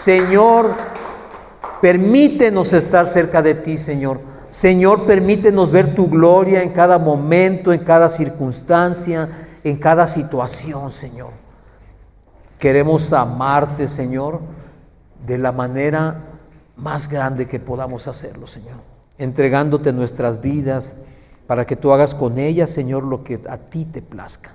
Señor, permítenos estar cerca de ti, Señor. Señor, permítenos ver tu gloria en cada momento, en cada circunstancia, en cada situación, Señor. Queremos amarte, Señor, de la manera más grande que podamos hacerlo, Señor. Entregándote nuestras vidas para que tú hagas con ellas, Señor, lo que a ti te plazca.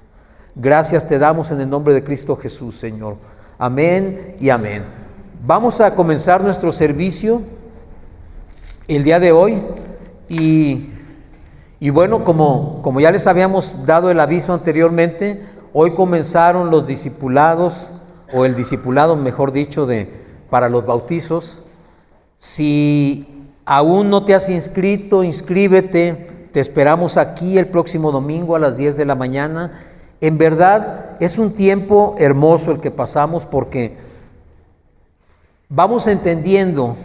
Gracias te damos en el nombre de Cristo Jesús, Señor. Amén y amén. Vamos a comenzar nuestro servicio el día de hoy y bueno, como ya les habíamos dado el aviso anteriormente, hoy comenzaron los discipulados, o el discipulado, mejor dicho, para los bautizos. Si aún no te has inscrito, inscríbete. Te esperamos aquí el próximo domingo a las 10 de la mañana. En verdad es un tiempo hermoso el que pasamos porque vamos entendiendo,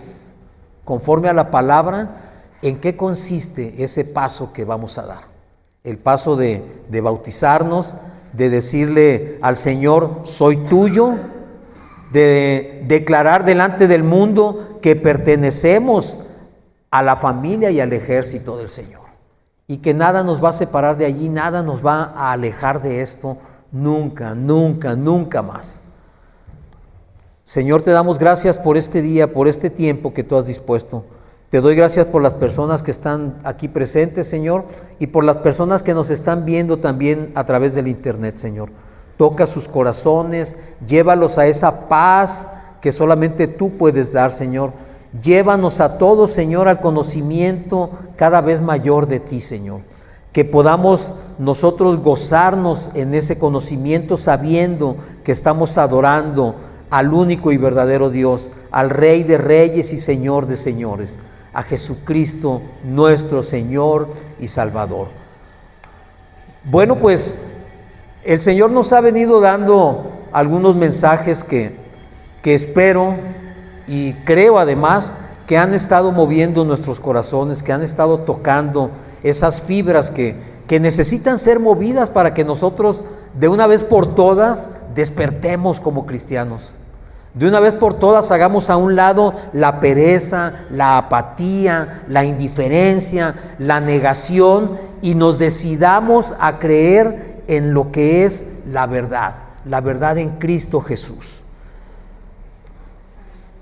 conforme a la palabra, en qué consiste ese paso que vamos a dar. El paso de bautizarnos, de decirle al Señor, soy tuyo, de declarar delante del mundo que pertenecemos a la familia y al ejército del Señor. Y que nada nos va a separar de allí, nada nos va a alejar de esto, nunca, nunca, nunca más. Señor, te damos gracias por este día, por este tiempo que tú has dispuesto. Te doy gracias por las personas que están aquí presentes, Señor, y por las personas que nos están viendo también a través del internet, Señor. Toca sus corazones, llévalos a esa paz que solamente tú puedes dar, Señor. Llévanos a todos, Señor, al conocimiento cada vez mayor de ti, Señor. Que podamos nosotros gozarnos en ese conocimiento sabiendo que estamos adorando al único y verdadero Dios, al Rey de Reyes y Señor de Señores, a Jesucristo, nuestro Señor y Salvador. Bueno, pues el Señor nos ha venido dando algunos mensajes que espero y creo además que han estado moviendo nuestros corazones, que han estado tocando esas fibras que necesitan ser movidas para que nosotros de una vez por todas despertemos como cristianos. De una vez por todas hagamos a un lado la pereza, la apatía, la indiferencia, la negación y nos decidamos a creer en lo que es la verdad en Cristo Jesús.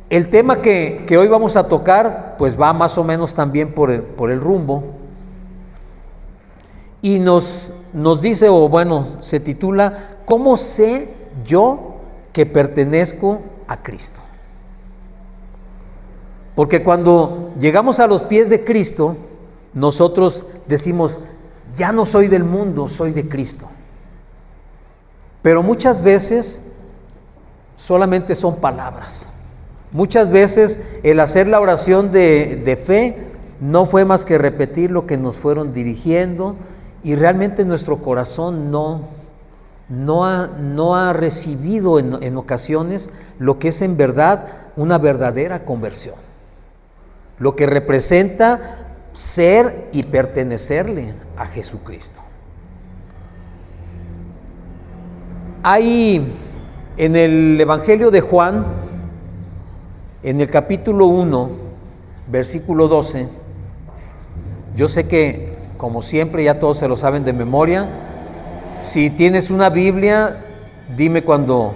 El tema que hoy vamos a tocar pues va más o menos también por el rumbo y nos dice, o bueno, se titula ¿Cómo sé yo que pertenezco a Cristo? Porque cuando llegamos a los pies de Cristo, nosotros decimos, ya no soy del mundo, soy de Cristo. Pero muchas veces solamente son palabras. Muchas veces el hacer la oración de fe no fue más que repetir lo que nos fueron dirigiendo y realmente nuestro corazón no ha recibido en ocasiones lo que es en verdad una verdadera conversión, lo que representa ser y pertenecerle a Jesucristo. Hay en el Evangelio de Juan, en el capítulo 1, versículo 12, yo sé que como siempre ya todos se lo saben de memoria. Si tienes una Biblia, dime cuando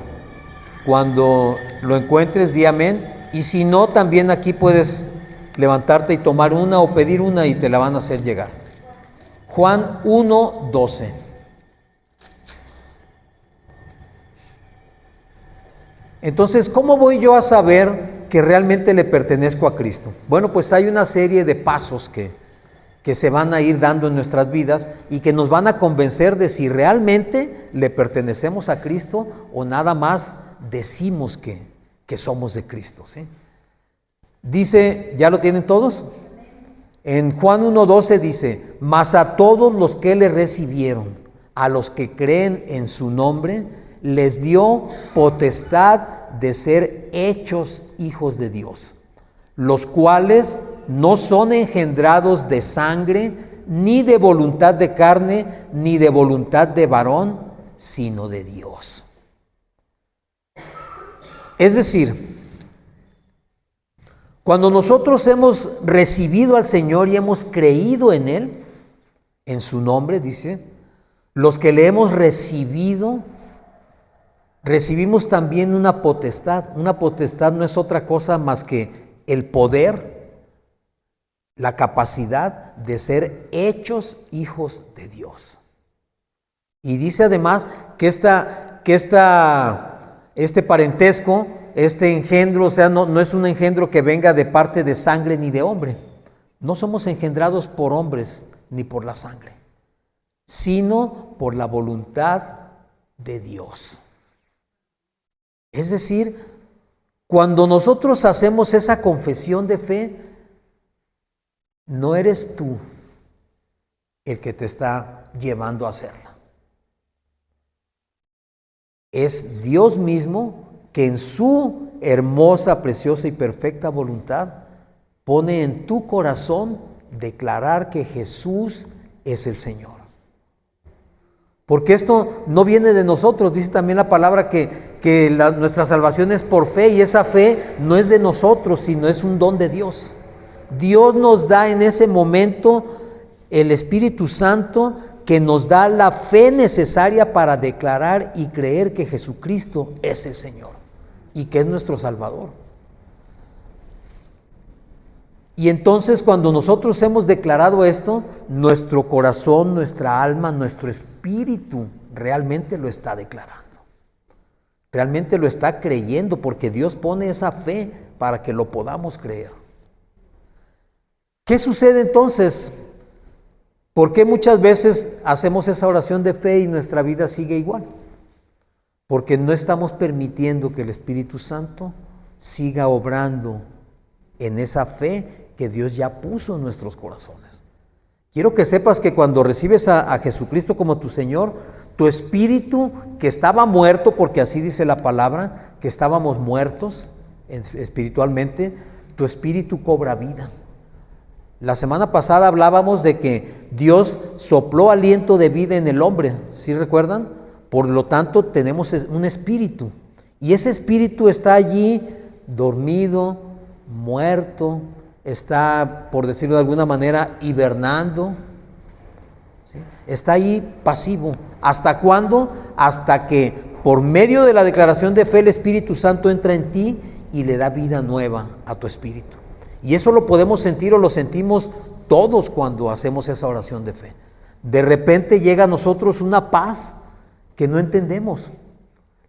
lo encuentres, di amén. Y si no, también aquí puedes levantarte y tomar una o pedir una y te la van a hacer llegar. Juan 1:12. Entonces, ¿cómo voy yo a saber que realmente le pertenezco a Cristo? Bueno, pues hay una serie de pasos que se van a ir dando en nuestras vidas y que nos van a convencer de si realmente le pertenecemos a Cristo o nada más decimos que somos de Cristo, ¿sí? Dice, ¿ya lo tienen todos? En Juan 1:12 dice, mas a todos los que le recibieron, a los que creen en su nombre, les dio potestad de ser hechos hijos de Dios, los cuales no son engendrados de sangre, ni de voluntad de carne, ni de voluntad de varón, sino de Dios. Es decir, Cuando nosotros hemos recibido al Señor y hemos creído en Él, en su nombre, dice, los que le hemos recibido, recibimos también una potestad. Una potestad no es otra cosa más que el poder, la capacidad de ser hechos hijos de Dios. Y dice además que este parentesco, este engendro, o sea, no es un engendro que venga de parte de sangre ni de hombre. No somos engendrados por hombres ni por la sangre, sino por la voluntad de Dios. Es decir, cuando nosotros hacemos esa confesión de fe, no eres tú el que te está llevando a hacerla. Es Dios mismo que en su hermosa, preciosa y perfecta voluntad pone en tu corazón declarar que Jesús es el Señor. Porque esto no viene de nosotros, dice también la palabra que nuestra salvación es por fe, y esa fe no es de nosotros, sino es un don de Dios. Dios nos da en ese momento el Espíritu Santo que nos da la fe necesaria para declarar y creer que Jesucristo es el Señor y que es nuestro Salvador. Y entonces cuando nosotros hemos declarado esto, nuestro corazón, nuestra alma, nuestro espíritu realmente lo está declarando. Realmente lo está creyendo porque Dios pone esa fe para que lo podamos creer. ¿Qué sucede entonces? ¿Por qué muchas veces hacemos esa oración de fe y nuestra vida sigue igual? Porque no estamos permitiendo que el Espíritu Santo siga obrando en esa fe que Dios ya puso en nuestros corazones. Quiero que sepas que cuando recibes a Jesucristo como tu Señor, tu espíritu que estaba muerto, porque así dice la palabra, que estábamos muertos espiritualmente, tu espíritu cobra vida. La semana pasada hablábamos de que Dios sopló aliento de vida en el hombre, ¿sí recuerdan? Por lo tanto, tenemos un espíritu. Y ese espíritu está allí dormido, muerto, está, por decirlo de alguna manera, hibernando. ¿Sí? Está ahí pasivo. ¿Hasta cuándo? Hasta que por medio de la declaración de fe el Espíritu Santo entra en ti y le da vida nueva a tu espíritu. Y eso lo podemos sentir o lo sentimos todos cuando hacemos esa oración de fe. De repente llega a nosotros una paz que no entendemos.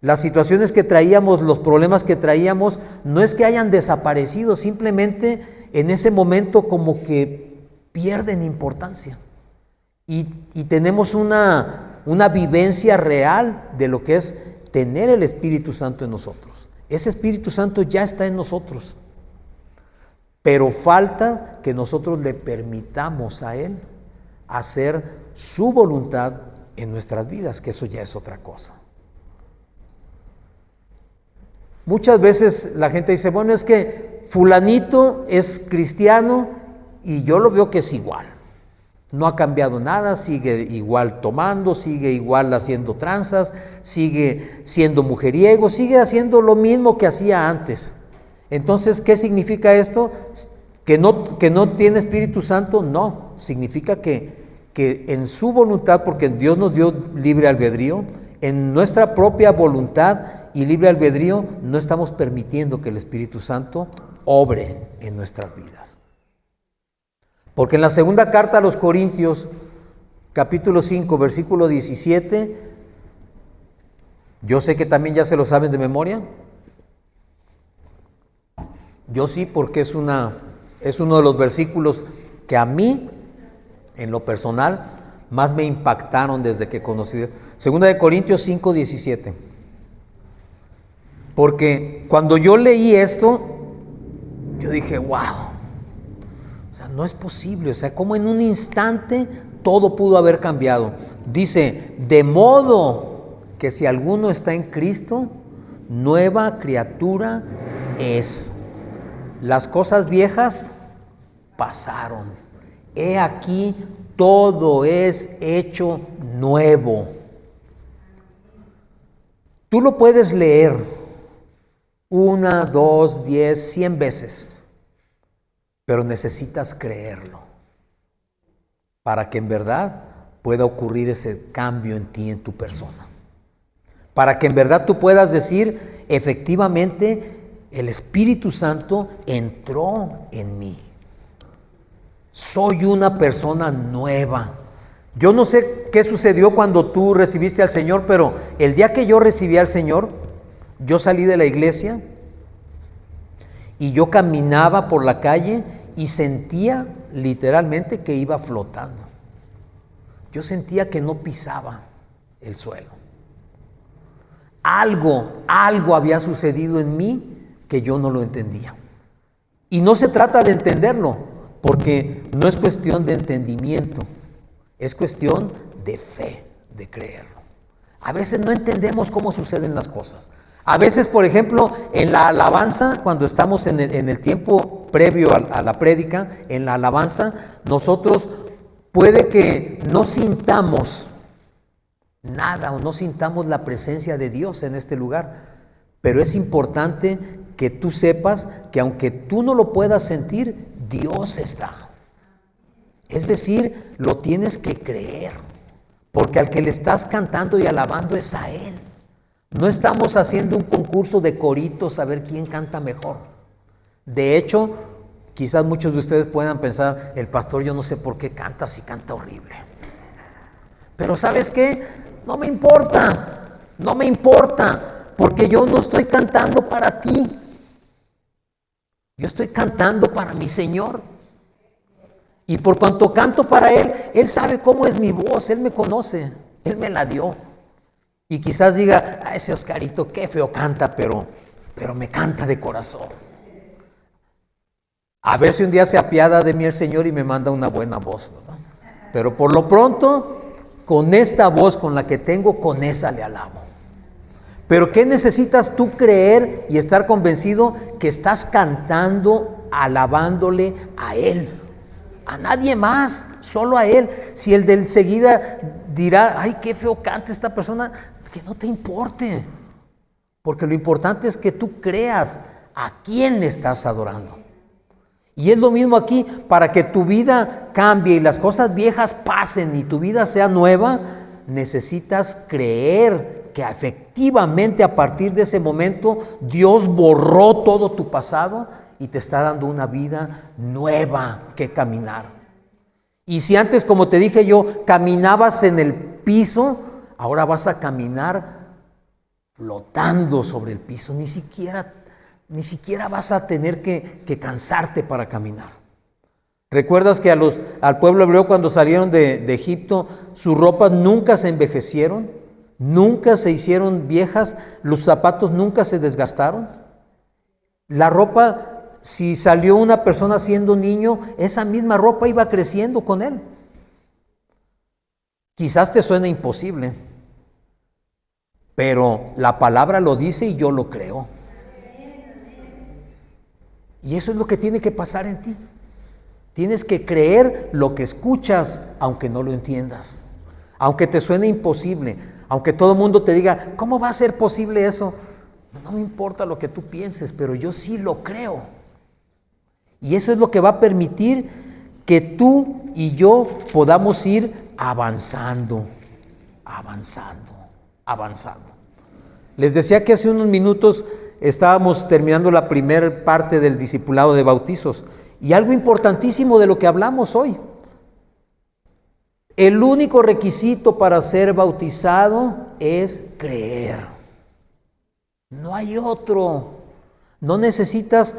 Las situaciones que traíamos, los problemas que traíamos, no es que hayan desaparecido, simplemente en ese momento como que pierden importancia. Y tenemos una vivencia real de lo que es tener el Espíritu Santo en nosotros. Ese Espíritu Santo ya está en nosotros. Pero falta que nosotros le permitamos a Él hacer su voluntad en nuestras vidas, que eso ya es otra cosa. Muchas veces la gente dice, bueno, es que fulanito es cristiano y yo lo veo que es igual. No ha cambiado nada, sigue igual tomando, sigue igual haciendo tranzas, sigue siendo mujeriego, sigue haciendo lo mismo que hacía antes. Entonces, ¿qué significa esto? ¿Que no tiene Espíritu Santo? No, significa que en su voluntad, porque Dios nos dio libre albedrío, en nuestra propia voluntad y libre albedrío no estamos permitiendo que el Espíritu Santo obre en nuestras vidas. Porque en la segunda carta a los Corintios, capítulo 5, versículo 17, yo sé que también ya se lo saben de memoria. Yo sí, porque es uno de los versículos que a mí, en lo personal, más me impactaron desde que conocí. Segunda de Corintios 5, 17. Porque cuando yo leí esto, yo dije, wow. O sea, no es posible. O sea, como en un instante todo pudo haber cambiado. Dice, de modo que si alguno está en Cristo, nueva criatura es. Las cosas viejas pasaron. He aquí, todo es hecho nuevo. Tú lo puedes leer 1, 2, 10, 100 veces. pero necesitas creerlo para que en verdad pueda ocurrir ese cambio en ti, en tu persona. Para que en verdad tú puedas decir, efectivamente, el Espíritu Santo entró en mí. Soy una persona nueva. Yo no sé qué sucedió cuando tú recibiste al Señor, pero el día que yo recibí al Señor, yo salí de la iglesia y yo caminaba por la calle y sentía literalmente que iba flotando. Yo sentía que no pisaba el suelo. Algo había sucedido en mí que yo no lo entendía. Y no se trata de entenderlo, porque no es cuestión de entendimiento, es cuestión de fe, de creerlo. A veces no entendemos cómo suceden las cosas. A veces, por ejemplo, en la alabanza, cuando estamos en el tiempo previo a la prédica, en la alabanza, nosotros puede que no sintamos nada o no sintamos la presencia de Dios en este lugar, pero es importante que tú sepas que aunque tú no lo puedas sentir, Dios está. Es decir, lo tienes que creer, porque al que le estás cantando y alabando es a Él. No estamos haciendo un concurso de coritos a ver quién canta mejor. De hecho, quizás muchos de ustedes puedan pensar, el pastor yo no sé por qué canta si canta horrible. Pero ¿sabes qué? No me importa, porque yo no estoy cantando para ti. Yo estoy cantando para mi Señor. Y por cuanto canto para Él, Él sabe cómo es mi voz, Él me conoce, Él me la dio. Y quizás diga, ese Oscarito qué feo canta, pero me canta de corazón. A ver si un día se apiada de mí el Señor y me manda una buena voz, ¿verdad? Pero por lo pronto, con esta voz con la que tengo, con esa le alabo. Pero ¿qué necesitas tú creer y estar convencido que estás cantando, alabándole a Él? A nadie más, solo a Él. Si el de enseguida dirá, ay, qué feo canta esta persona, que no te importe. Porque lo importante es que tú creas a quién le estás adorando. Y es lo mismo aquí, para que tu vida cambie y las cosas viejas pasen y tu vida sea nueva, necesitas creer que efectivamente a partir de ese momento Dios borró todo tu pasado y te está dando una vida nueva que caminar. Y si antes, como te dije yo, caminabas en el piso, ahora vas a caminar flotando sobre el piso, ni siquiera vas a tener que cansarte para caminar. ¿Recuerdas que al pueblo hebreo cuando salieron de Egipto, sus ropas nunca se envejecieron, nunca se hicieron viejas, los zapatos nunca se desgastaron? La ropa, si salió una persona siendo niño, esa misma ropa iba creciendo con él. Quizás te suene imposible, pero la palabra lo dice y yo lo creo. Y eso es lo que tiene que pasar en ti. Tienes que creer lo que escuchas, aunque no lo entiendas. Aunque te suene imposible, aunque todo el mundo te diga, ¿cómo va a ser posible eso? No me importa lo que tú pienses, pero yo sí lo creo. Y eso es lo que va a permitir que tú y yo podamos ir avanzando. Les decía que hace unos minutos estábamos terminando la primera parte del discipulado de bautizos. Y algo importantísimo de lo que hablamos hoy. El único requisito para ser bautizado es creer. No hay otro. No necesitas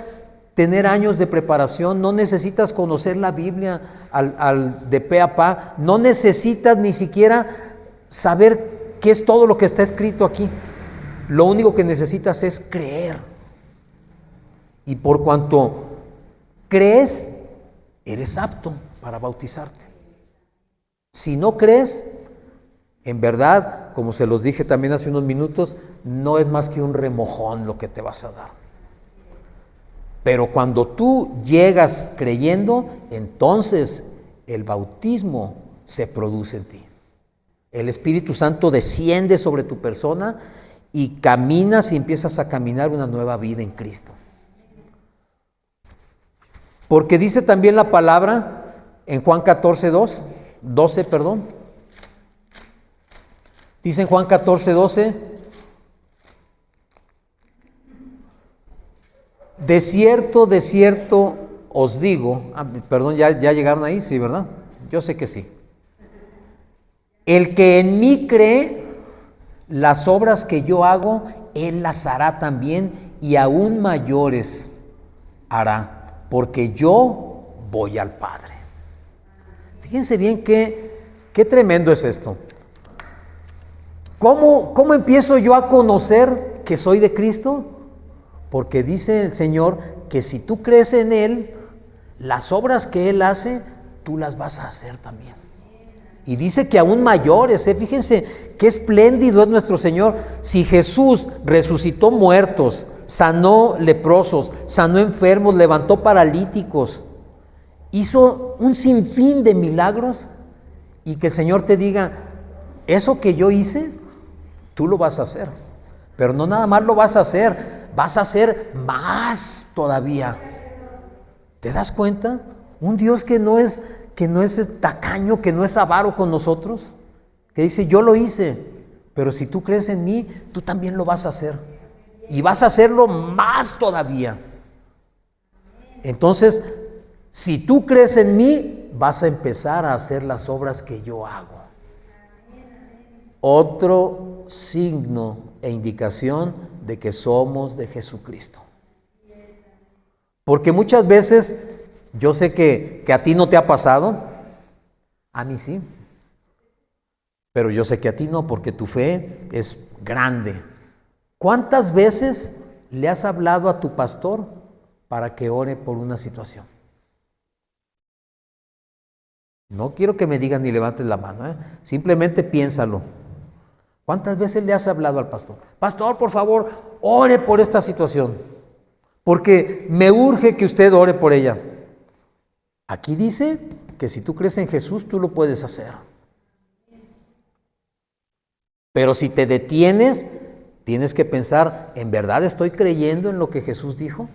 tener años de preparación, no necesitas conocer la Biblia de pe a pa, no necesitas ni siquiera saber qué es todo lo que está escrito aquí. Lo único que necesitas es creer. Y por cuanto crees, eres apto para bautizarte. Si no crees, en verdad, como se los dije también hace unos minutos, no es más que un remojón lo que te vas a dar. Pero cuando tú llegas creyendo, entonces el bautismo se produce en ti. El Espíritu Santo desciende sobre tu persona y caminas y empiezas a caminar una nueva vida en Cristo. Porque dice también la palabra en Juan 12, perdón. Dice en Juan 14:12, de cierto os digo, perdón, ya llegaron ahí, sí, ¿verdad? Yo sé que sí. El que en mí cree, las obras que yo hago, él las hará también y aún mayores hará, porque yo voy al Padre. Fíjense bien qué tremendo es esto. ¿Cómo empiezo yo a conocer que soy de Cristo? Porque dice el Señor que si tú crees en Él, las obras que Él hace, tú las vas a hacer también. Y dice que aún mayores, fíjense qué espléndido es nuestro Señor. Si Jesús resucitó muertos, sanó leprosos, sanó enfermos, levantó paralíticos, hizo un sinfín de milagros, y que el Señor te diga, eso que yo hice, tú lo vas a hacer. Pero no nada más lo vas a hacer, vas a hacer más todavía. ¿Te das cuenta? Un Dios que no es tacaño, que no es avaro con nosotros, que dice, yo lo hice, pero si tú crees en mí, tú también lo vas a hacer. Y vas a hacerlo más todavía. Entonces, si tú crees en mí, vas a empezar a hacer las obras que yo hago. Otro signo e indicación de que somos de Jesucristo. Porque muchas veces, yo sé que a ti no te ha pasado, a mí sí, pero yo sé que a ti no, porque tu fe es grande. ¿Cuántas veces le has hablado a tu pastor para que ore por una situación? No quiero que me digas ni levantes la mano, simplemente piénsalo. ¿Cuántas veces le has hablado al pastor? Pastor, por favor, ore por esta situación, porque me urge que usted ore por ella. Aquí dice que si tú crees en Jesús, tú lo puedes hacer. Pero si te detienes, tienes que pensar, ¿en verdad estoy creyendo en lo que Jesús dijo?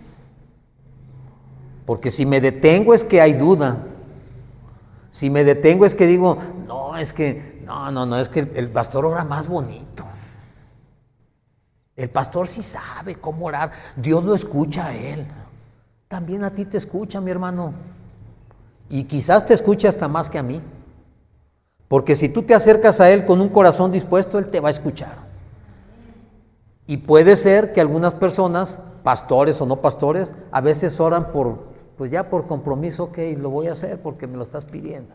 Porque si me detengo es que hay duda. Si me detengo es que digo, no, es que el pastor ora más bonito. El pastor sí sabe cómo orar, Dios lo escucha a él. También a ti te escucha, mi hermano. Y quizás te escuche hasta más que a mí. Porque si tú te acercas a Él con un corazón dispuesto, Él te va a escuchar. Y puede ser que algunas personas, pastores o no pastores, a veces oran por compromiso, ok, lo voy a hacer porque me lo estás pidiendo.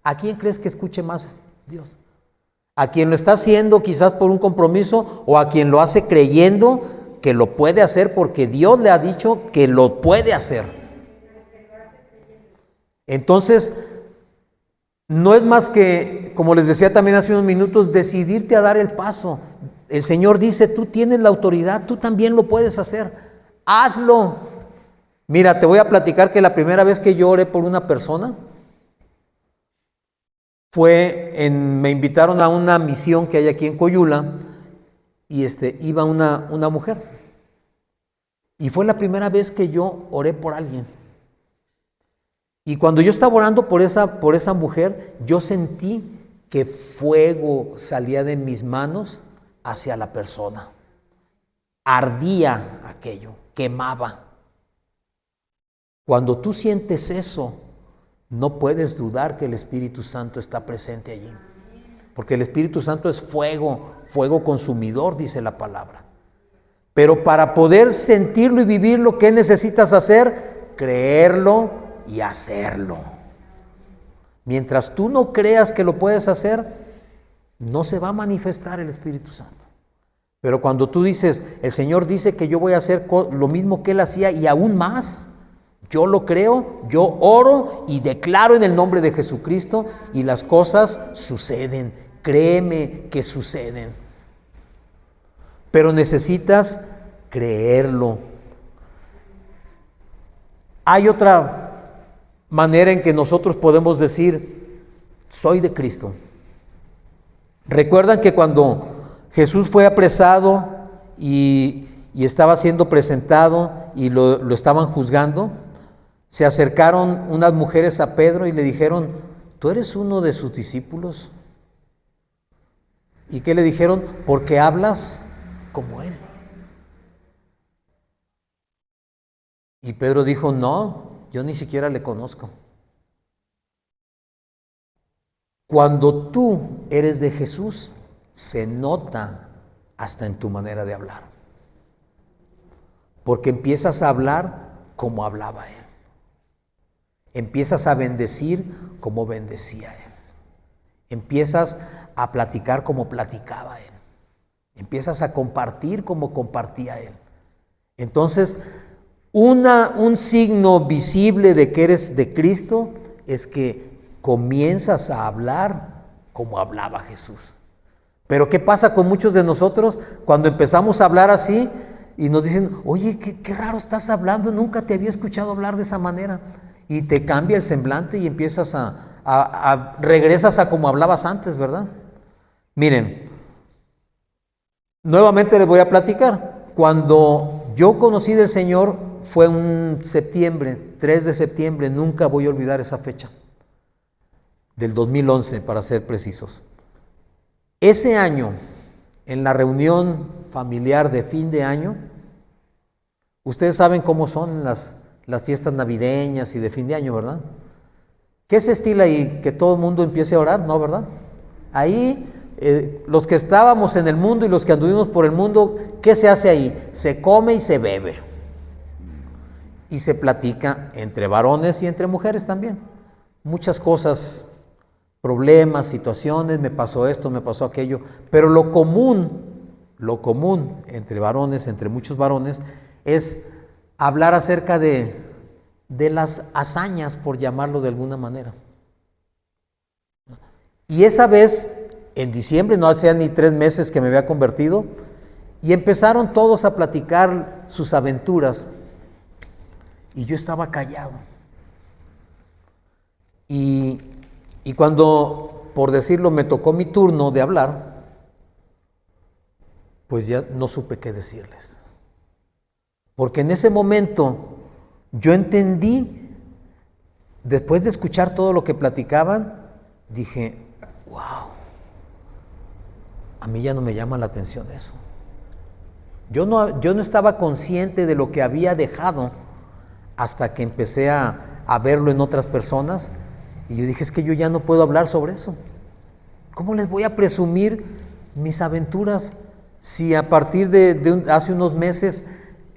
¿A quién crees que escuche más Dios? ¿A quien lo está haciendo quizás por un compromiso o a quien lo hace creyendo que lo puede hacer porque Dios le ha dicho que lo puede hacer? Entonces, no es más que, como les decía también hace unos minutos, decidirte a dar el paso. El Señor dice, tú tienes la autoridad, tú también lo puedes hacer. Hazlo. Mira, te voy a platicar que la primera vez que yo oré por una persona me invitaron a una misión que hay aquí en Coyula y iba una mujer. Y fue la primera vez que yo oré por alguien. Y cuando yo estaba orando por esa mujer, yo sentí que fuego salía de mis manos hacia la persona. Ardía aquello, quemaba. Cuando tú sientes eso, no puedes dudar que el Espíritu Santo está presente allí. Porque el Espíritu Santo es fuego, fuego consumidor, dice la palabra. Pero para poder sentirlo y vivirlo, ¿qué necesitas hacer? Creerlo y hacerlo. Mientras tú no creas que lo puedes hacer, no se va a manifestar el Espíritu Santo. Pero cuando tú dices, el Señor dice que yo voy a hacer lo mismo que Él hacía y aún más, yo lo creo, yo oro y declaro en el nombre de Jesucristo y las cosas suceden. Créeme que suceden. Pero necesitas creerlo. Hay otra manera en que nosotros podemos decir, soy de Cristo. ¿Recuerdan que cuando Jesús fue apresado y estaba siendo presentado y lo estaban juzgando? Se acercaron unas mujeres a Pedro y le dijeron, ¿tú eres uno de sus discípulos? ¿Y qué le dijeron? Porque hablas como él. Y Pedro dijo, no, yo ni siquiera le conozco. Cuando tú eres de Jesús, se nota hasta en tu manera de hablar. Porque empiezas a hablar como hablaba Él. Empiezas a bendecir como bendecía Él. Empiezas a platicar como platicaba Él. Empiezas a compartir como compartía Él. Entonces, un signo visible de que eres de Cristo es que comienzas a hablar como hablaba Jesús. Pero ¿qué pasa con muchos de nosotros cuando empezamos a hablar así y nos dicen, oye, qué raro estás hablando, nunca te había escuchado hablar de esa manera? Y te cambia el semblante y empiezas regresas a como hablabas antes, ¿verdad? Miren, nuevamente les voy a platicar. Cuando yo conocí del Señor fue un septiembre, 3 de septiembre, nunca voy a olvidar esa fecha, del 2011 para ser precisos. Ese año, en la reunión familiar de fin de año, ustedes saben cómo son las fiestas navideñas y de fin de año, ¿verdad? ¿Qué se estila ahí? ¿Que todo el mundo empiece a orar? No, ¿verdad? Ahí, los que estábamos en el mundo y los que anduvimos por el mundo, ¿qué se hace ahí? Se come y se bebe. Y se platica entre varones y entre mujeres también. Muchas cosas, problemas, situaciones, me pasó esto, me pasó aquello. Pero lo común entre varones, entre muchos varones, es hablar acerca de las hazañas, por llamarlo de alguna manera. Y esa vez, en diciembre, no hacía ni 3 meses que me había convertido, y empezaron todos a platicar sus aventuras, y yo estaba callado. Y cuando, por decirlo, me tocó mi turno de hablar, pues ya no supe qué decirles. Porque en ese momento yo entendí, después de escuchar todo lo que platicaban, dije, wow, a mí ya no me llama la atención eso. Yo no estaba consciente de lo que había dejado hasta que empecé a verlo en otras personas, y yo dije, es que yo ya no puedo hablar sobre eso. ¿Cómo les voy a presumir mis aventuras si a partir de hace unos meses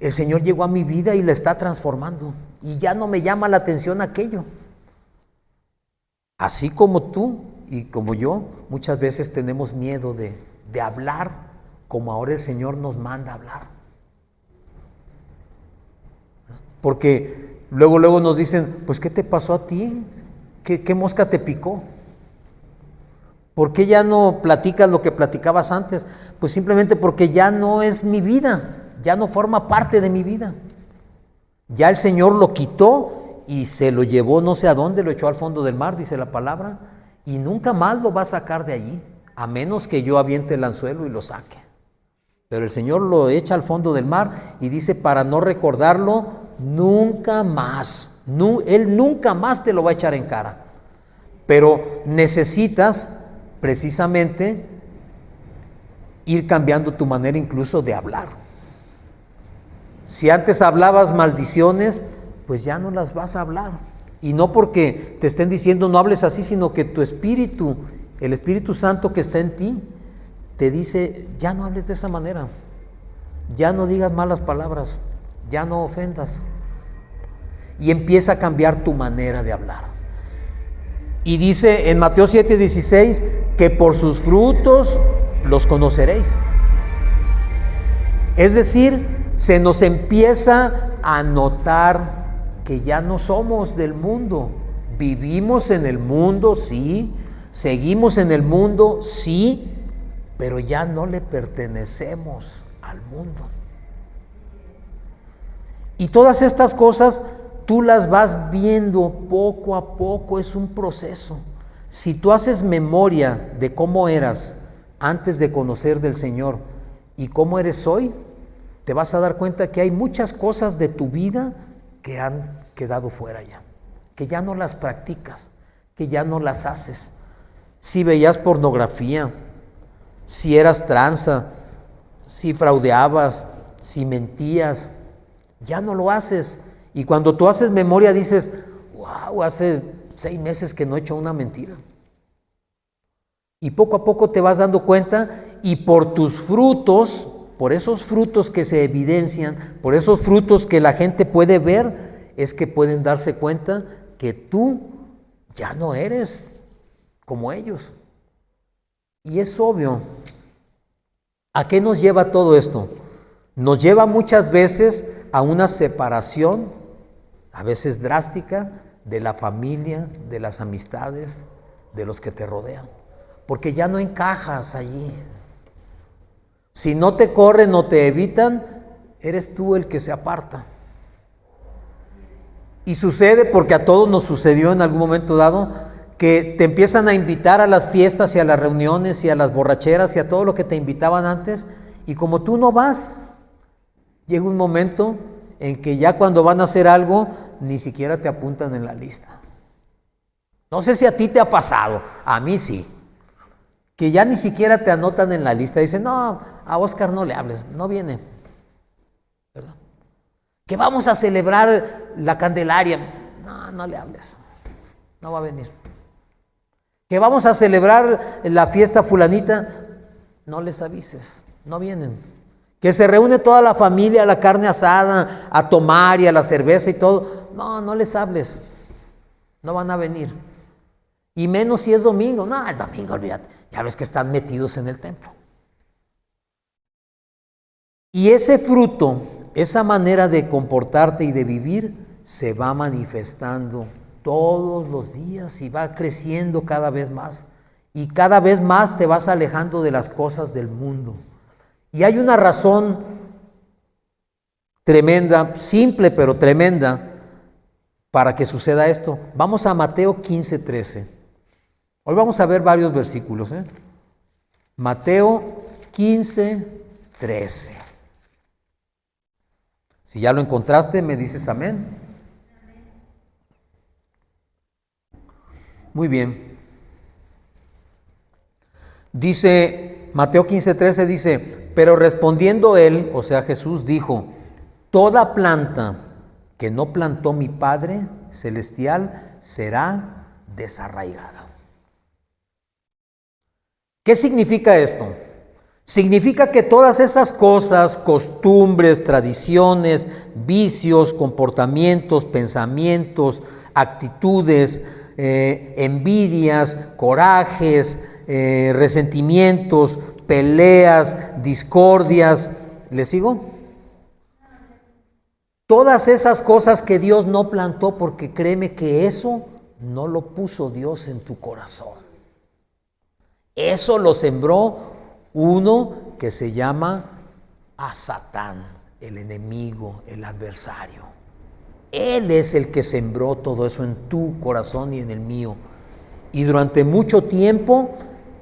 el Señor llegó a mi vida y la está transformando y ya no me llama la atención aquello? Así como tú y como yo, muchas veces tenemos miedo de hablar como ahora el Señor nos manda a hablar. Porque luego nos dicen, pues ¿qué te pasó a ti? ¿Qué mosca te picó? ¿Por qué ya no platicas lo que platicabas antes? Pues simplemente porque ya no es mi vida, ya no forma parte de mi vida. Ya el Señor lo quitó y se lo llevó no sé a dónde, lo echó al fondo del mar, dice la palabra, y nunca más lo va a sacar de allí, a menos que yo aviente el anzuelo y lo saque. Pero el Señor lo echa al fondo del mar y dice, para no recordarlo nunca más. Él nunca más te lo va a echar en cara. Pero necesitas precisamente ir cambiando tu manera incluso de hablar. Si antes hablabas maldiciones, pues ya no las vas a hablar. Y no porque te estén diciendo no hables así, sino que tu espíritu, el Espíritu Santo que está en ti, te dice, ya no hables de esa manera, ya no digas malas palabras, ya no ofendas. Y empieza a cambiar tu manera de hablar. Y dice en Mateo 7:16 que por sus frutos los conoceréis. Es decir, se nos empieza a notar que ya no somos del mundo. Vivimos en el mundo, sí. Seguimos en el mundo, sí. Pero ya no le pertenecemos al mundo. Y todas estas cosas tú las vas viendo poco a poco, es un proceso. Si tú haces memoria de cómo eras antes de conocer del Señor y cómo eres hoy, te vas a dar cuenta que hay muchas cosas de tu vida que han quedado fuera ya, que ya no las practicas, que ya no las haces. Si veías pornografía, si eras tranza, si fraudeabas, si mentías, ya no lo haces. Y cuando tú haces memoria dices, wow, hace 6 meses que no he hecho una mentira. Y poco a poco te vas dando cuenta, y por tus frutos, por esos frutos que se evidencian, por esos frutos que la gente puede ver, es que pueden darse cuenta que tú ya no eres como ellos. Y es obvio. ¿A qué nos lleva todo esto? Nos lleva muchas veces a una separación, a veces drástica, de la familia, de las amistades, de los que te rodean. Porque ya no encajas allí. Si no te corren o te evitan, eres tú el que se aparta. Y sucede, porque a todos nos sucedió en algún momento dado, que te empiezan a invitar a las fiestas y a las reuniones y a las borracheras y a todo lo que te invitaban antes, y como tú no vas, llega un momento en que ya cuando van a hacer algo, ni siquiera te apuntan en la lista. No sé si a ti te ha pasado, a mí sí, que ya ni siquiera te anotan en la lista. Dicen, no, a Oscar no le hables, no viene, ¿verdad? Que vamos a celebrar la Candelaria, no, no le hables, no va a venir. Que vamos a celebrar la fiesta fulanita, no les avises, no vienen. Que se reúne toda la familia a la carne asada, a tomar y a la cerveza y todo, no, no les hables, no van a venir. Y menos si es domingo, no, el domingo olvídate, ya ves que están metidos en el templo. Y ese fruto, esa manera de comportarte y de vivir, se va manifestando todos los días y va creciendo cada vez más. Y cada vez más te vas alejando de las cosas del mundo. Y hay una razón tremenda, simple pero tremenda, para que suceda esto. Vamos a Mateo 15:13. Hoy vamos a ver varios versículos. Mateo 15:13. Si ya lo encontraste, me dices amén. Muy bien. Dice, Mateo 15:13 dice, pero respondiendo él, o sea Jesús, dijo, toda planta que no plantó mi Padre Celestial será desarraigada. ¿Qué significa esto? Significa que todas esas cosas, costumbres, tradiciones, vicios, comportamientos, pensamientos, actitudes, envidias, corajes, resentimientos, peleas, discordias, ¿le sigo? Todas esas cosas que Dios no plantó, porque créeme que eso no lo puso Dios en tu corazón. Eso lo sembró uno que se llama a Satán, el enemigo, el adversario. Él es el que sembró todo eso en tu corazón y en el mío. Y durante mucho tiempo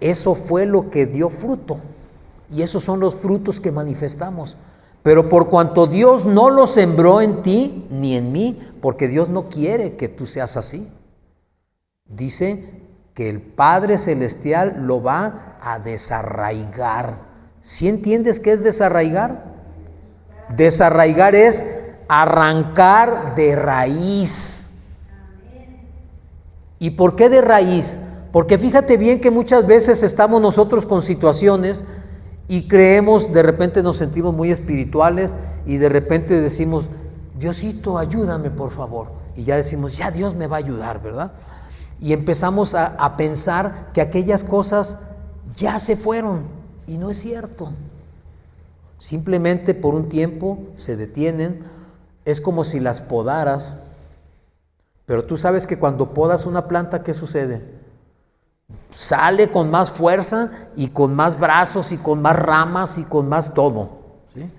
eso fue lo que dio fruto. Y esos son los frutos que manifestamos. Pero por cuanto Dios no lo sembró en ti ni en mí, porque Dios no quiere que tú seas así, dice que el Padre Celestial lo va a desarraigar. ¿Sí entiendes qué es desarraigar? Desarraigar es arrancar de raíz. ¿Y por qué de raíz? Porque fíjate bien que muchas veces estamos nosotros con situaciones y creemos, de repente nos sentimos muy espirituales y de repente decimos, Diosito, ayúdame por favor. Y ya decimos, ya Dios me va a ayudar, ¿verdad? Y empezamos a pensar que aquellas cosas ya se fueron, y no es cierto. Simplemente por un tiempo se detienen, es como si las podaras, pero tú sabes que cuando podas una planta, ¿qué sucede? Sale con más fuerza y con más brazos y con más ramas y con más todo, ¿sí?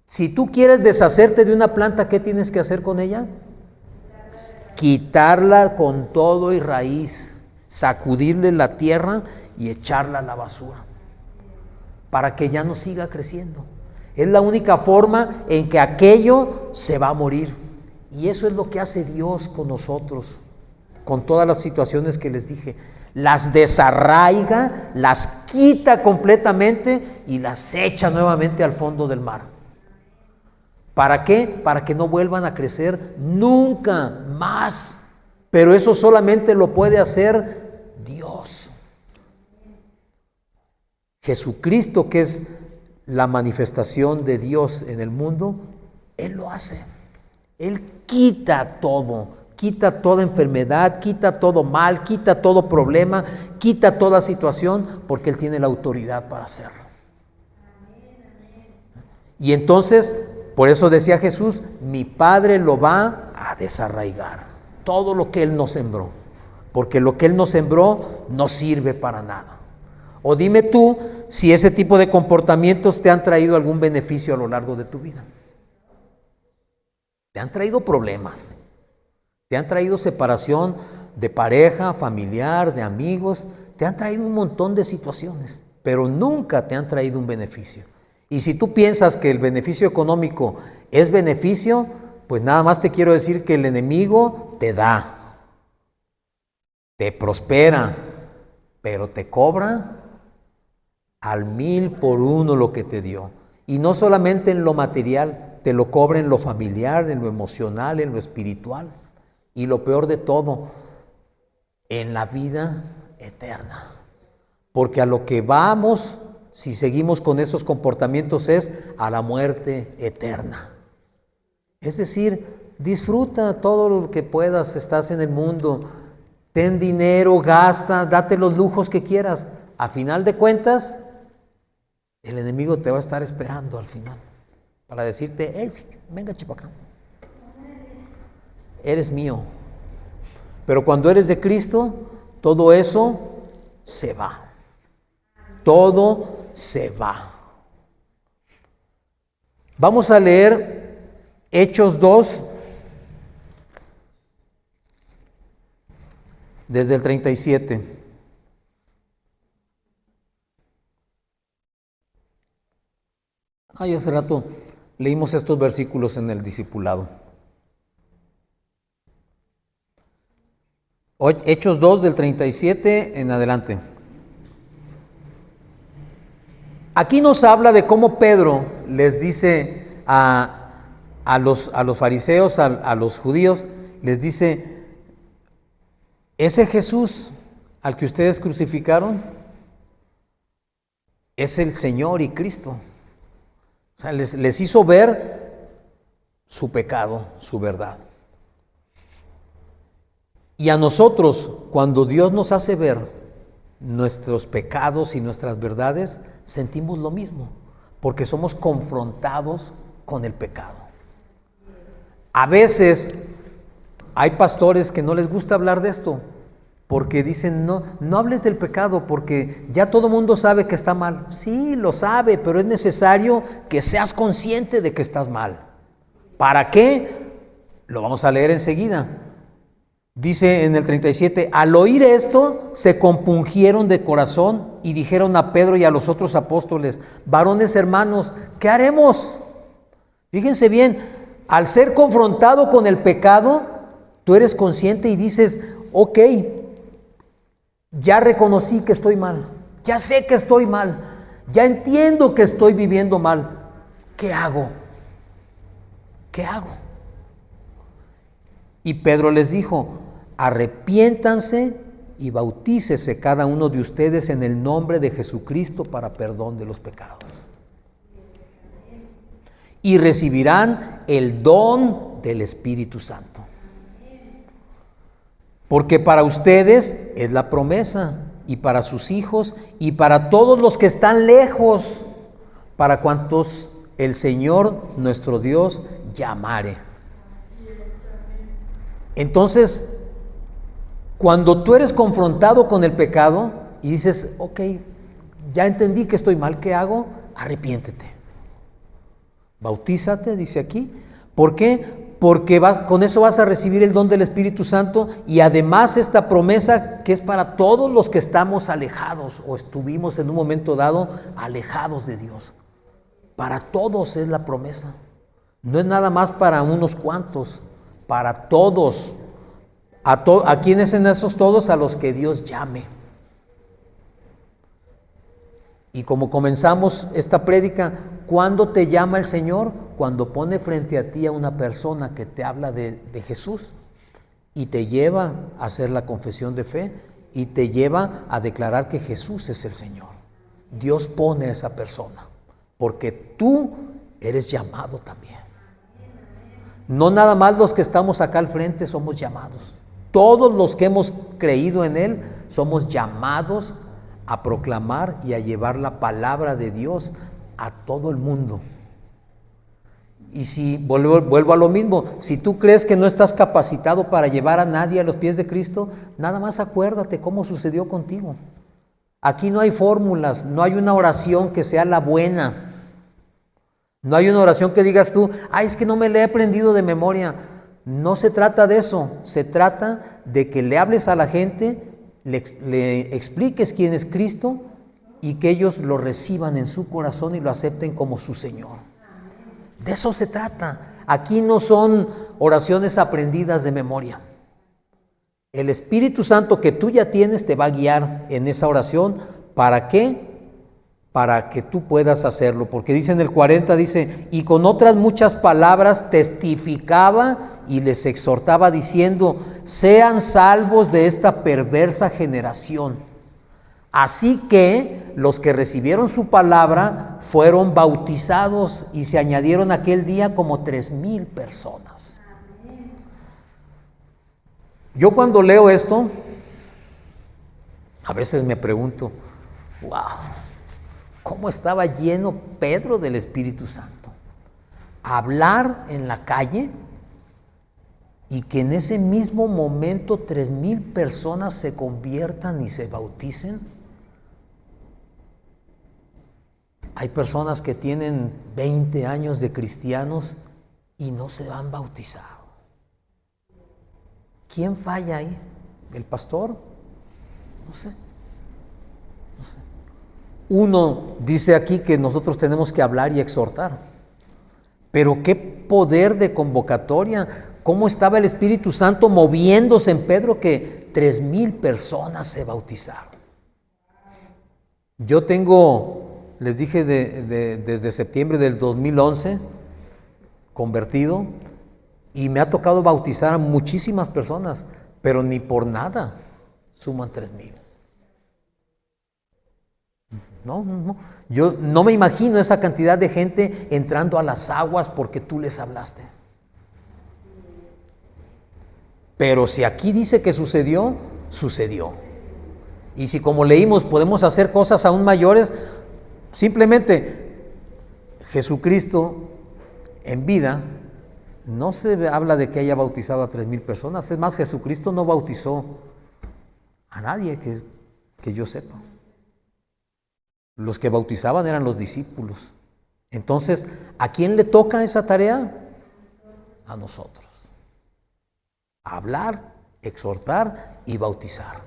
Si tú quieres deshacerte de una planta, ¿qué tienes que hacer con ella? Quitarla con todo y raíz, sacudirle la tierra y echarla a la basura, para que ya no siga creciendo. Es la única forma en que aquello se va a morir. Y eso es lo que hace Dios con nosotros, con todas las situaciones que les dije. Las desarraiga, las quita completamente y las echa nuevamente al fondo del mar. ¿Para qué? Para que no vuelvan a crecer nunca más. Pero eso solamente lo puede hacer Dios. Jesucristo, que es la manifestación de Dios en el mundo, Él lo hace. Él quita todo, quita toda enfermedad, quita todo mal, quita todo problema, quita toda situación, porque Él tiene la autoridad para hacerlo. Y entonces, por eso decía Jesús, mi Padre lo va a desarraigar, todo lo que Él nos sembró, porque lo que Él nos sembró no sirve para nada. O dime tú si ese tipo de comportamientos te han traído algún beneficio a lo largo de tu vida. Te han traído problemas, te han traído separación de pareja, familiar, de amigos, te han traído un montón de situaciones, pero nunca te han traído un beneficio. Y si tú piensas que el beneficio económico es beneficio, pues nada más te quiero decir que el enemigo te da, te prospera, pero te cobra al 1000 por 1 lo que te dio. Y no solamente en lo material, te lo cobra en lo familiar, en lo emocional, en lo espiritual. Y lo peor de todo, en la vida eterna. Porque a lo que vamos, si seguimos con esos comportamientos, es a la muerte eterna. Es decir, disfruta todo lo que puedas, estás en el mundo, ten dinero, gasta, date los lujos que quieras. A final de cuentas, el enemigo te va a estar esperando al final para decirte, hey, venga chipacá, eres mío. Pero cuando eres de Cristo, todo eso se va. Todo se va. Vamos a leer Hechos 2, desde el 37. Hace rato leímos estos versículos en el discipulado. Hechos 2 del 37 en adelante. Aquí nos habla de cómo Pedro les dice a los fariseos, a los judíos, les dice, ese Jesús al que ustedes crucificaron es el Señor y Cristo. O sea, les hizo ver su pecado, su verdad. Y a nosotros, cuando Dios nos hace ver nuestros pecados y nuestras verdades, sentimos lo mismo, porque somos confrontados con el pecado. A veces hay pastores que no les gusta hablar de esto, porque dicen, no hables del pecado, porque ya todo el mundo sabe que está mal. Sí, lo sabe, pero es necesario que seas consciente de que estás mal. ¿Para qué? Lo vamos a leer enseguida. Dice en el 37, al oír esto, se compungieron de corazón y dijeron a Pedro y a los otros apóstoles, varones hermanos, ¿qué haremos? Fíjense bien, al ser confrontado con el pecado, tú eres consciente y dices, ok, ya reconocí que estoy mal, ya sé que estoy mal, ya entiendo que estoy viviendo mal. ¿Qué hago? ¿Qué hago? Y Pedro les dijo, arrepiéntanse y bautícese cada uno de ustedes en el nombre de Jesucristo para perdón de los pecados. Y recibirán el don del Espíritu Santo. Porque para ustedes es la promesa, y para sus hijos, y para todos los que están lejos, para cuantos el Señor nuestro Dios llamare. Entonces, cuando tú eres confrontado con el pecado y dices, ok, ya entendí que estoy mal, ¿qué hago? Arrepiéntete. Bautízate, dice aquí. ¿Por qué? Porque con eso vas a recibir el don del Espíritu Santo y además esta promesa que es para todos los que estamos alejados o estuvimos en un momento dado alejados de Dios. Para todos es la promesa. No es nada más para unos cuantos. para todos. ¿A quiénes en esos todos? A los que Dios llame. Y como comenzamos esta prédica, ¿cuándo te llama el Señor? Cuando pone frente a ti a una persona que te habla de Jesús y te lleva a hacer la confesión de fe y te lleva a declarar que Jesús es el Señor. Dios pone a esa persona porque tú eres llamado también. No nada más los que estamos acá al frente somos llamados. Todos los que hemos creído en Él somos llamados a proclamar y a llevar la palabra de Dios a todo el mundo. Y si vuelvo a lo mismo, si tú crees que no estás capacitado para llevar a nadie a los pies de Cristo, nada más acuérdate cómo sucedió contigo. Aquí no hay fórmulas, no hay una oración que sea la buena. No hay una oración que digas tú, es que no me la he aprendido de memoria. No se trata de eso, se trata de que le hables a la gente, le expliques quién es Cristo y que ellos lo reciban en su corazón y lo acepten como su Señor. De eso se trata. Aquí no son oraciones aprendidas de memoria. El Espíritu Santo que tú ya tienes te va a guiar en esa oración. ¿Para qué? Para que tú puedas hacerlo. Porque dice en el 40, dice, y con otras muchas palabras testificaba y les exhortaba diciendo, sean salvos de esta perversa generación. Así que los que recibieron su palabra fueron bautizados y se añadieron aquel día como 3,000 personas. Yo cuando leo esto, a veces me pregunto, wow, ¿cómo estaba lleno Pedro del Espíritu Santo? Hablar en la calle y que en ese mismo momento 3,000 personas se conviertan y se bauticen. Hay personas que tienen 20 años de cristianos y no se han bautizado. ¿Quién falla ahí? ¿El pastor? No sé. Uno dice aquí que nosotros tenemos que hablar y exhortar. Pero qué poder de convocatoria. ¿Cómo estaba el Espíritu Santo moviéndose en Pedro que 3,000 personas se bautizaron? Yo les dije desde septiembre del 2011, convertido, y me ha tocado bautizar a muchísimas personas, pero ni por nada suman 3,000. No. Yo no me imagino esa cantidad de gente entrando a las aguas porque tú les hablaste. Pero si aquí dice que sucedió, sucedió. Y si como leímos podemos hacer cosas aún mayores, simplemente Jesucristo en vida, no se habla de que haya bautizado a 3,000 personas. Es más, Jesucristo no bautizó a nadie que yo sepa. Los que bautizaban eran los discípulos. Entonces, ¿a quién le toca esa tarea? A nosotros. Hablar, exhortar y bautizar.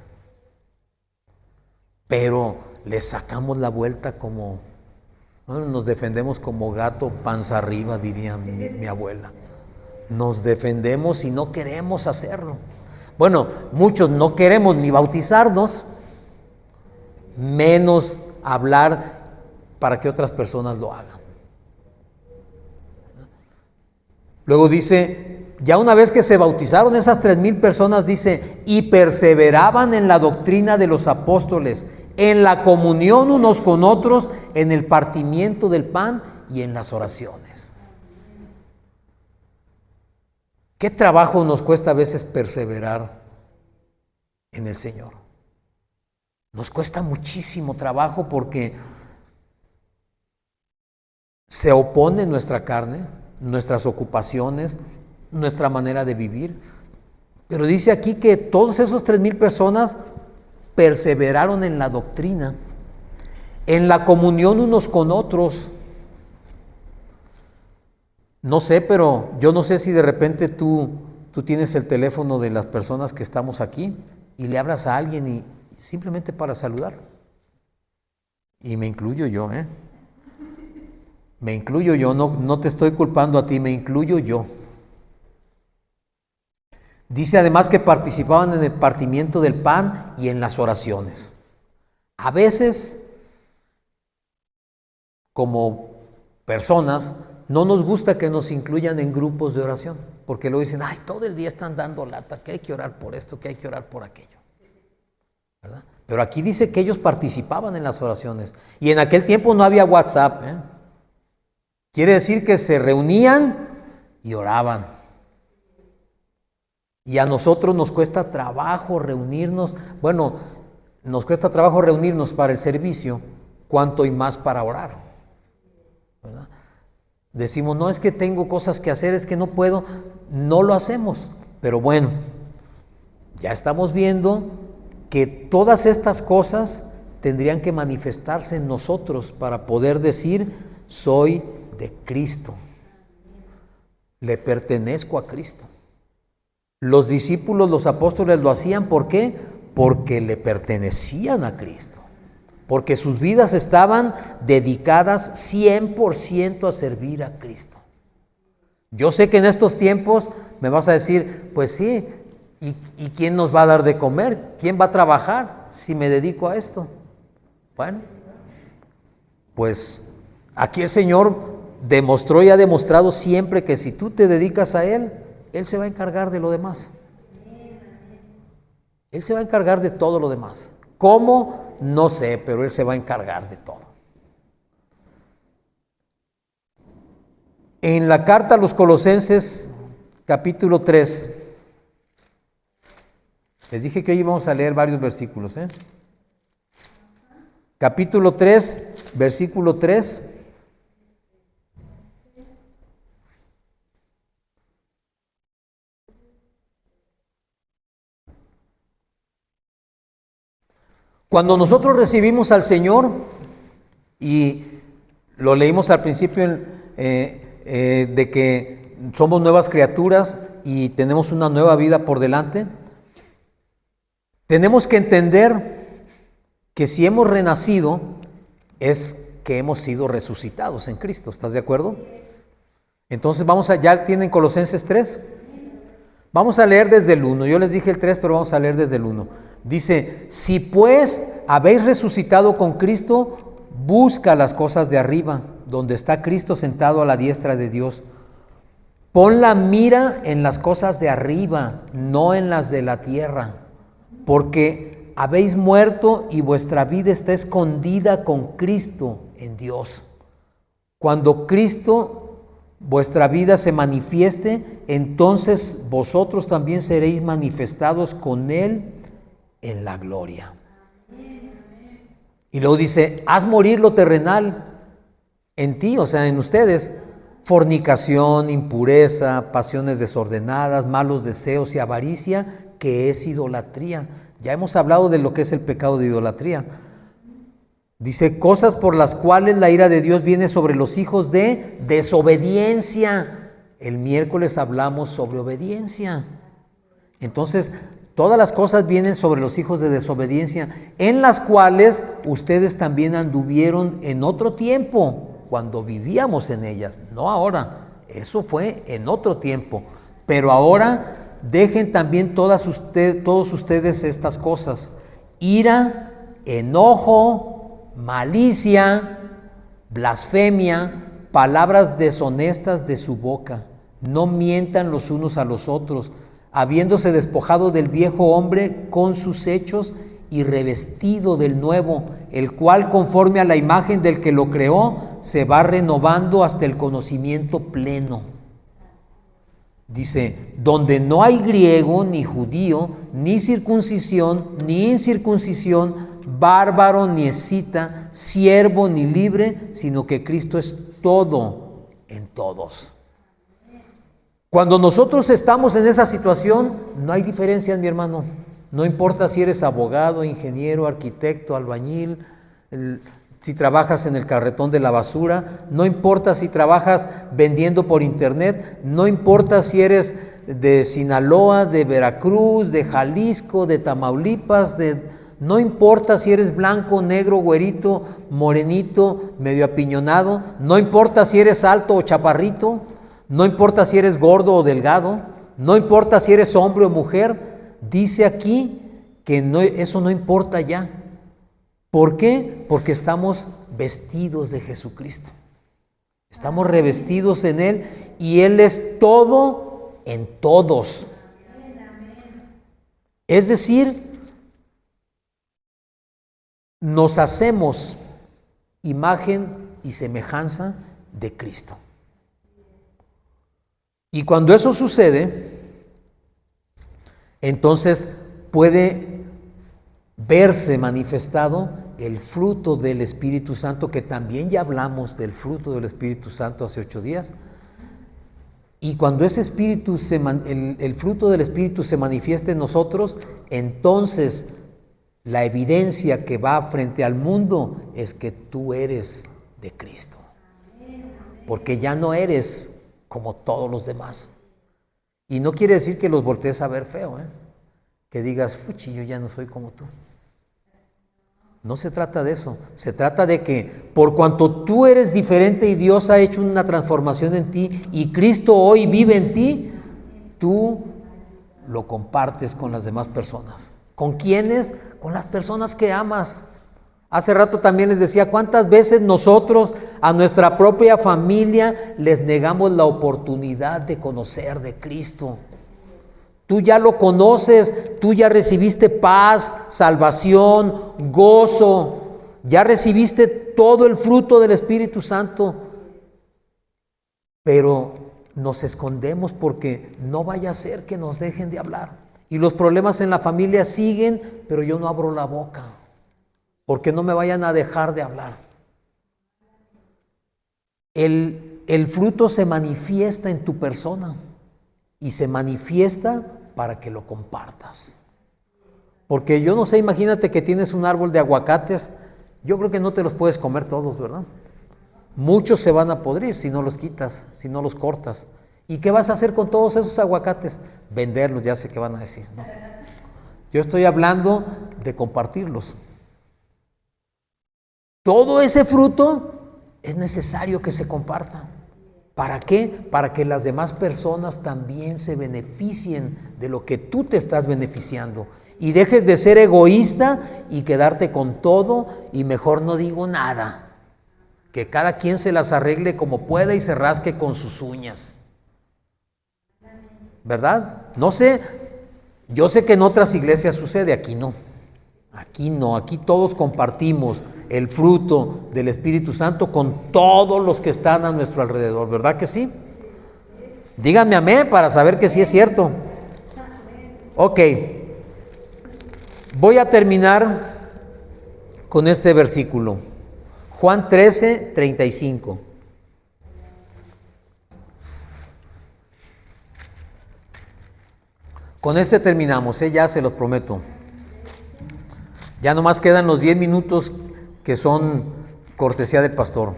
Pero le sacamos la vuelta como, nos defendemos como gato panza arriba, diría mi abuela. Nos defendemos y no queremos hacerlo. Bueno, muchos no queremos ni bautizarnos, menos hablar para que otras personas lo hagan. Luego dice, ya una vez que se bautizaron esas 3,000 personas, dice, y perseveraban en la doctrina de los apóstoles, en la comunión unos con otros, en el partimiento del pan y en las oraciones. ¿Qué trabajo nos cuesta a veces perseverar en el Señor? Nos cuesta muchísimo trabajo porque se opone nuestra carne, nuestras ocupaciones, nuestra manera de vivir. Pero dice aquí que todos esos 3,000 personas perseveraron en la doctrina, en la comunión unos con otros. No sé, pero yo no sé si de repente tú tienes el teléfono de las personas que estamos aquí y le hablas a alguien y simplemente para saludar. Y me incluyo yo, Me incluyo yo, no te estoy culpando a ti, me incluyo yo. Dice además que participaban en el partimiento del pan y en las oraciones. A veces, como personas, no nos gusta que nos incluyan en grupos de oración, porque luego dicen, ay, todo el día están dando lata, que hay que orar por esto, que hay que orar por aquello, ¿verdad? Pero aquí dice que ellos participaban en las oraciones, y en aquel tiempo no había WhatsApp, ¿eh? Quiere decir que se reunían y oraban. Y a nosotros nos cuesta trabajo reunirnos, bueno, nos cuesta trabajo reunirnos para el servicio, cuanto y más para orar, ¿verdad? Decimos, no es que tengo cosas que hacer, es que no puedo, no lo hacemos. Pero bueno, ya estamos viendo que todas estas cosas tendrían que manifestarse en nosotros para poder decir, soy de Cristo, le pertenezco a Cristo. Los discípulos, los apóstoles lo hacían, ¿por qué? Porque le pertenecían a Cristo. Porque sus vidas estaban dedicadas 100% a servir a Cristo. Yo sé que en estos tiempos me vas a decir, pues sí, ¿y quién nos va a dar de comer? ¿Quién va a trabajar si me dedico a esto? Bueno, pues aquí el Señor demostró y ha demostrado siempre que si tú te dedicas a Él, Él se va a encargar de lo demás. Él se va a encargar de todo lo demás. ¿Cómo? No sé, pero Él se va a encargar de todo. En la carta a los Colosenses, capítulo 3, les dije que hoy íbamos a leer varios versículos, ¿eh? Capítulo 3, versículo 3. Cuando nosotros recibimos al Señor, y lo leímos al principio de que somos nuevas criaturas y tenemos una nueva vida por delante, tenemos que entender que si hemos renacido es que hemos sido resucitados en Cristo. ¿Estás de acuerdo? Entonces ya tienen Colosenses 3. Vamos a leer desde el 1. Yo les dije el 3, pero vamos a leer desde el 1. Dice, si pues habéis resucitado con Cristo, busca las cosas de arriba, donde está Cristo sentado a la diestra de Dios. Pon la mira en las cosas de arriba, no en las de la tierra, porque habéis muerto y vuestra vida está escondida con Cristo en Dios. Cuando Cristo, vuestra vida, se manifieste, entonces vosotros también seréis manifestados con Él en la gloria. Y luego dice, haz morir lo terrenal en ti, o sea, en ustedes, fornicación, impureza, pasiones desordenadas, malos deseos y avaricia, que es idolatría. Ya hemos hablado de lo que es el pecado de idolatría. Dice, cosas por las cuales la ira de Dios viene sobre los hijos de desobediencia. El miércoles hablamos sobre obediencia. Entonces, todas las cosas vienen sobre los hijos de desobediencia, en las cuales ustedes también anduvieron en otro tiempo, cuando vivíamos en ellas, no ahora, eso fue en otro tiempo, pero ahora dejen también todos ustedes estas cosas: ira, enojo, malicia, blasfemia, palabras deshonestas de su boca. No mientan los unos a los otros, habiéndose despojado del viejo hombre con sus hechos y revestido del nuevo, el cual, conforme a la imagen del que lo creó, se va renovando hasta el conocimiento pleno. Dice, donde no hay griego ni judío, ni circuncisión ni incircuncisión, bárbaro ni escita, siervo ni libre, sino que Cristo es todo en todos. Cuando nosotros estamos en esa situación, no hay diferencias, mi hermano. No importa si eres abogado, ingeniero, arquitecto, albañil, si trabajas en el carretón de la basura, no importa si trabajas vendiendo por internet, no importa si eres de Sinaloa, de Veracruz, de Jalisco, de Tamaulipas, no importa si eres blanco, negro, güerito, morenito, medio apiñonado, no importa si eres alto o chaparrito, no importa si eres gordo o delgado, No importa si eres hombre o mujer, dice aquí que no, eso no importa ya. ¿Por qué? Porque estamos vestidos de Jesucristo. Estamos revestidos en Él y Él es todo en todos. Es decir, nos hacemos imagen y semejanza de Cristo. Y cuando eso sucede, entonces puede verse manifestado el fruto del Espíritu Santo, que también ya hablamos del fruto del Espíritu Santo hace 8 días. Y cuando ese espíritu el fruto del Espíritu se manifiesta en nosotros, entonces la evidencia que va frente al mundo es que tú eres de Cristo. Porque ya no eres como todos los demás. Y no quiere decir que los voltees a ver feo, que digas, fuchi, yo ya no soy como tú. No se trata de eso, se trata de que por cuanto tú eres diferente y Dios ha hecho una transformación en ti y Cristo hoy vive en ti, tú lo compartes con las demás personas. ¿Con quiénes? Con las personas que amas. Hace rato también les decía, ¿cuántas veces nosotros a nuestra propia familia les negamos la oportunidad de conocer de Cristo? Tú ya lo conoces, tú ya recibiste paz, salvación, gozo, ya recibiste todo el fruto del Espíritu Santo, pero nos escondemos porque no vaya a ser que nos dejen de hablar. Y los problemas en la familia siguen, pero yo no abro la boca, porque no me vayan a dejar de hablar. El fruto se manifiesta en tu persona y se manifiesta para que lo compartas. Porque yo no sé, imagínate que tienes un árbol de aguacates, yo creo que no te los puedes comer todos, ¿verdad? Muchos se van a podrir si no los quitas, si no los cortas. ¿Y qué vas a hacer con todos esos aguacates? Venderlos, ya sé qué van a decir, ¿no? Yo estoy hablando de compartirlos. Todo ese fruto es necesario que se comparta. ¿Para qué? Para que las demás personas también se beneficien de lo que tú te estás beneficiando. Y dejes de ser egoísta y quedarte con todo y mejor no digo nada. Que cada quien se las arregle como pueda y se rasque con sus uñas. ¿Verdad? No sé, yo sé que en otras iglesias sucede, aquí no. Aquí no, aquí todos compartimos el fruto del Espíritu Santo con todos los que están a nuestro alrededor, ¿verdad que sí? Díganme amén para saber que sí es cierto. Ok, voy a terminar con este versículo, Juan 13, 35. Con este terminamos, ya se los prometo. Ya nomás quedan los 10 minutos que son cortesía del pastor.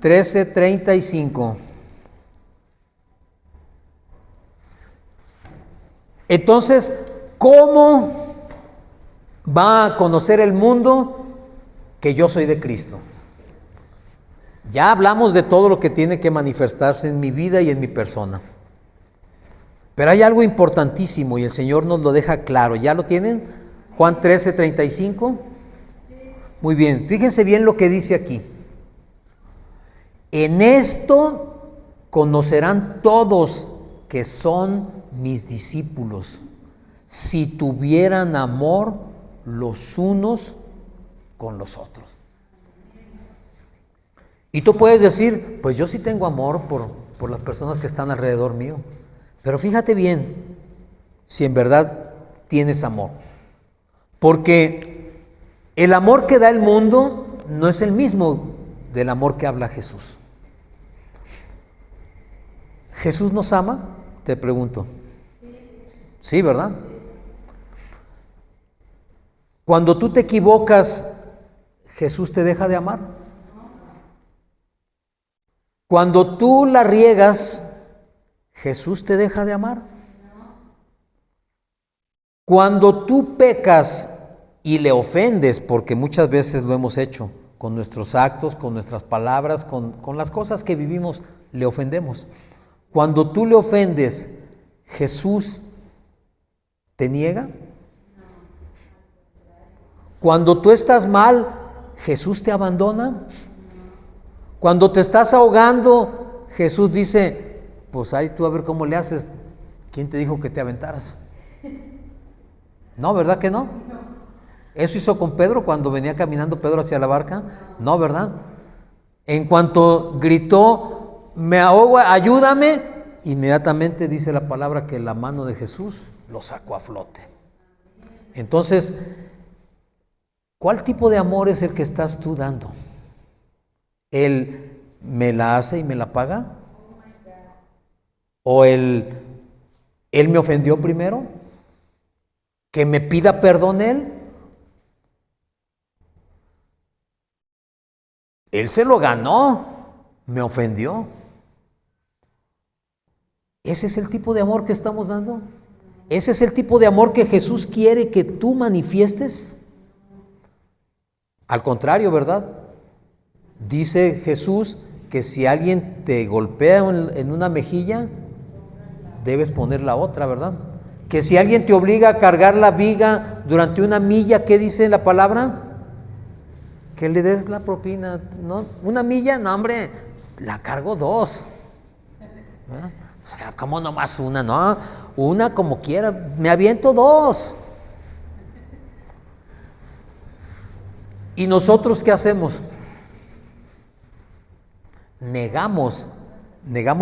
13:35. Entonces, ¿cómo va a conocer el mundo que yo soy de Cristo? Ya hablamos de todo lo que tiene que manifestarse en mi vida y en mi persona. Pero hay algo importantísimo y el Señor nos lo deja claro. ¿Ya lo tienen? Juan 13:35. Muy bien, fíjense bien lo que dice aquí. En esto conocerán todos que son mis discípulos, si tuvieran amor los unos con los otros. Y tú puedes decir, pues yo sí tengo amor por las personas que están alrededor mío. Pero fíjate bien, si en verdad tienes amor. Porque el amor que da el mundo no es el mismo del amor que habla Jesús. ¿Jesús nos ama? Te pregunto. Sí, ¿verdad? Cuando tú te equivocas, ¿Jesús te deja de amar? Cuando tú la riegas, ¿Jesús te deja de amar? Cuando tú pecas y le ofendes, porque muchas veces lo hemos hecho, con nuestros actos, con nuestras palabras, con las cosas que vivimos, le ofendemos. Cuando tú le ofendes, ¿Jesús te niega? Cuando tú estás mal, ¿Jesús te abandona? Cuando te estás ahogando, Jesús dice, pues ahí tú a ver cómo le haces. ¿Quién te dijo que te aventaras? No, ¿verdad que no? ¿Eso hizo con Pedro cuando venía caminando Pedro hacia la barca? No, ¿verdad? En cuanto gritó, me ahogo, ayúdame, inmediatamente dice la palabra que la mano de Jesús lo sacó a flote. Entonces, ¿cuál tipo de amor es el que estás tú dando? ¿El me la hace y me la paga? ¿O él me ofendió primero? ¿Que me pida perdón él? Él se lo ganó, me ofendió. ¿Ese es el tipo de amor que estamos dando? ¿Ese es el tipo de amor que Jesús quiere que tú manifiestes? Al contrario, ¿verdad? Dice Jesús que si alguien te golpea en una mejilla, debes poner la otra, ¿verdad? Que si alguien te obliga a cargar la viga durante una milla, ¿qué dice la palabra? Que le des la propina. ¿No? Una milla, no, hombre, la cargo 2. ¿Eh? O sea, ¿cómo nomás una? No, una como quiera, me aviento 2. ¿Y nosotros qué hacemos? Negamos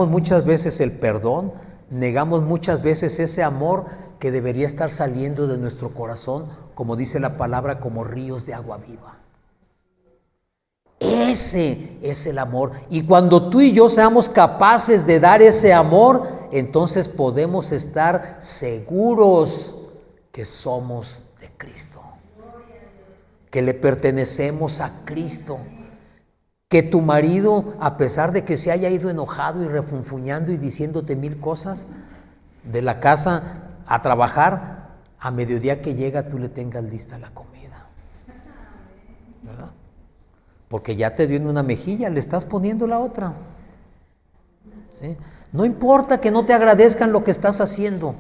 muchas veces el perdón, negamos muchas veces ese amor que debería estar saliendo de nuestro corazón, como dice la palabra, como ríos de agua viva. Ese es el amor. Y cuando tú y yo seamos capaces de dar ese amor, entonces podemos estar seguros que somos de Cristo, que le pertenecemos a Cristo. Que tu marido, a pesar de que se haya ido enojado y refunfuñando y diciéndote 1000 cosas de la casa a trabajar, a mediodía que llega tú le tengas lista la comida, ¿verdad? Porque ya te dio en una mejilla, le estás poniendo la otra, ¿sí? No importa que no te agradezcan lo que estás haciendo,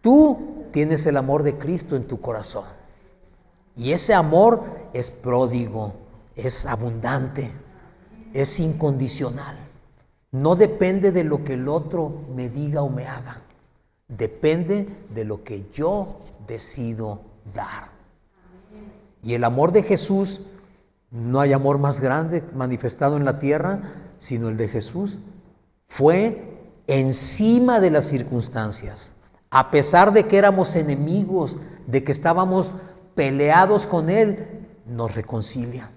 tú tienes el amor de Cristo en tu corazón y ese amor es pródigo, es abundante, es incondicional. No depende de lo que el otro me diga o me haga. Depende de lo que yo decido dar. Y el amor de Jesús, no hay amor más grande manifestado en la tierra, sino el de Jesús. Fue encima de las circunstancias. A pesar de que éramos enemigos, de que estábamos peleados con Él, nos reconcilia.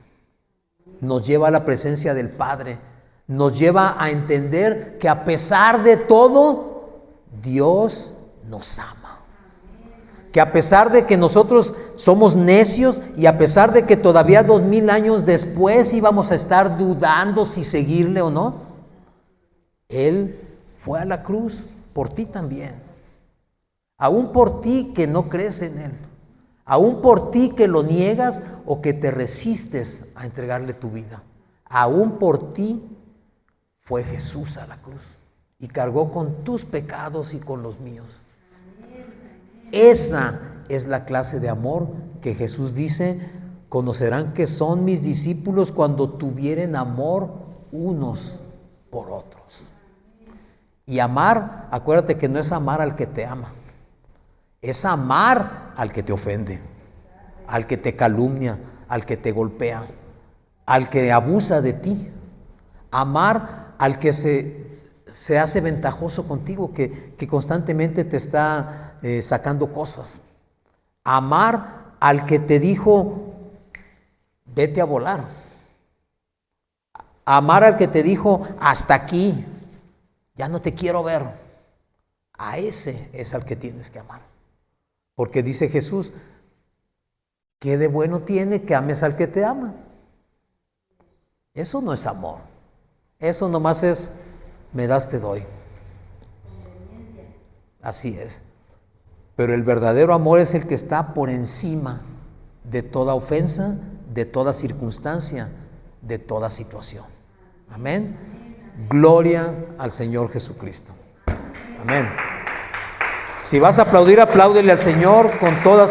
Nos lleva a la presencia del Padre, nos lleva a entender que a pesar de todo, Dios nos ama. Que a pesar de que nosotros somos necios y a pesar de que todavía 2000 años después íbamos a estar dudando si seguirle o no, Él fue a la cruz por ti también. Aún por ti que no crees en Él. Aún por ti que lo niegas o que te resistes a entregarle tu vida. Aún por ti fue Jesús a la cruz y cargó con tus pecados y con los míos. Esa es la clase de amor que Jesús dice, conocerán que son mis discípulos cuando tuvieren amor unos por otros. Y amar, acuérdate que no es amar al que te ama. Es amar al que te ofende, al que te calumnia, al que te golpea, al que abusa de ti. Amar al que se hace ventajoso contigo, que constantemente te está sacando cosas. Amar al que te dijo, vete a volar. Amar al que te dijo, hasta aquí, ya no te quiero ver. A ese es al que tienes que amar. Porque dice Jesús, ¿qué de bueno tiene que ames al que te ama? Eso no es amor. Eso nomás es, me das, te doy. Así es. Pero el verdadero amor es el que está por encima de toda ofensa, de toda circunstancia, de toda situación. Amén. Gloria al Señor Jesucristo. Amén. Si vas a aplaudir, apláudele al Señor con todas